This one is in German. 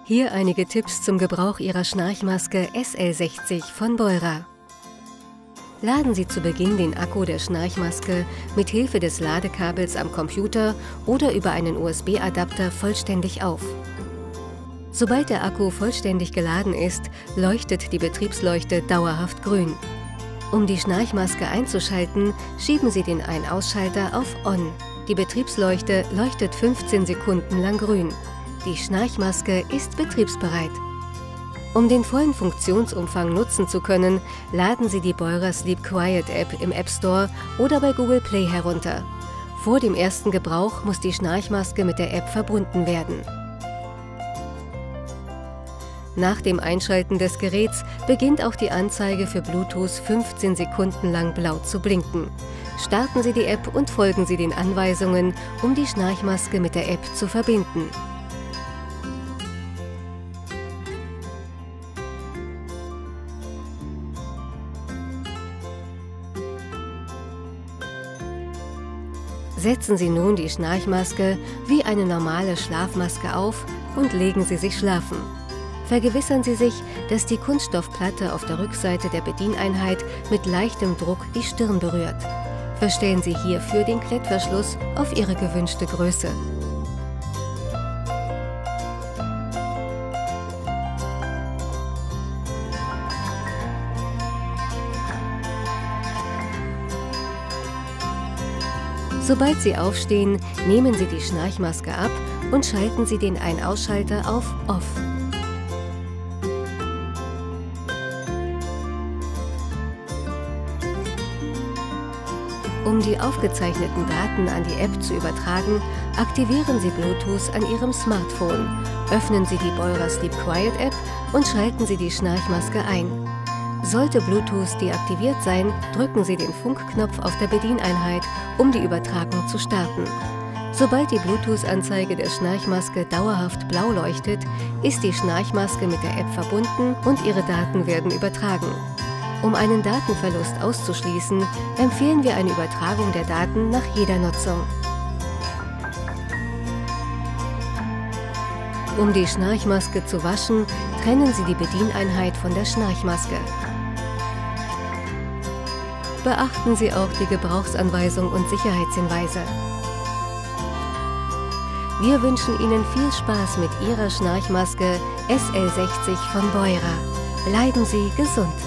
Hier einige Tipps zum Gebrauch Ihrer Schnarchmaske SL60 von Beurer. Laden Sie zu Beginn den Akku der Schnarchmaske mit Hilfe des Ladekabels am Computer oder über einen USB-Adapter vollständig auf. Sobald der Akku vollständig geladen ist, leuchtet die Betriebsleuchte dauerhaft grün. Um die Schnarchmaske einzuschalten, schieben Sie den Ein-Ausschalter auf On. Die Betriebsleuchte leuchtet 15 Sekunden lang grün. Die Schnarchmaske ist betriebsbereit. Um den vollen Funktionsumfang nutzen zu können, laden Sie die Beurer Sleep Quiet App im App Store oder bei Google Play herunter. Vor dem ersten Gebrauch muss die Schnarchmaske mit der App verbunden werden. Nach dem Einschalten des Geräts beginnt auch die Anzeige für Bluetooth 15 Sekunden lang blau zu blinken. Starten Sie die App und folgen Sie den Anweisungen, um die Schnarchmaske mit der App zu verbinden. Setzen Sie nun die Schnarchmaske wie eine normale Schlafmaske auf und legen Sie sich schlafen. Vergewissern Sie sich, dass die Kunststoffplatte auf der Rückseite der Bedieneinheit mit leichtem Druck die Stirn berührt. Verstellen Sie hierfür den Klettverschluss auf Ihre gewünschte Größe. Sobald Sie aufstehen, nehmen Sie die Schnarchmaske ab und schalten Sie den Ein-Ausschalter auf Off. Um die aufgezeichneten Daten an die App zu übertragen, aktivieren Sie Bluetooth an Ihrem Smartphone, öffnen Sie die Beurer Sleep Quiet App und schalten Sie die Schnarchmaske ein. Sollte Bluetooth deaktiviert sein, drücken Sie den Funkknopf auf der Bedieneinheit, um die Übertragung zu starten. Sobald die Bluetooth-Anzeige der Schnarchmaske dauerhaft blau leuchtet, ist die Schnarchmaske mit der App verbunden und Ihre Daten werden übertragen. Um einen Datenverlust auszuschließen, empfehlen wir eine Übertragung der Daten nach jeder Nutzung. Um die Schnarchmaske zu waschen, trennen Sie die Bedieneinheit von der Schnarchmaske. Beachten Sie auch die Gebrauchsanweisung und Sicherheitshinweise. Wir wünschen Ihnen viel Spaß mit Ihrer Schnarchmaske SL60 von Beurer. Bleiben Sie gesund!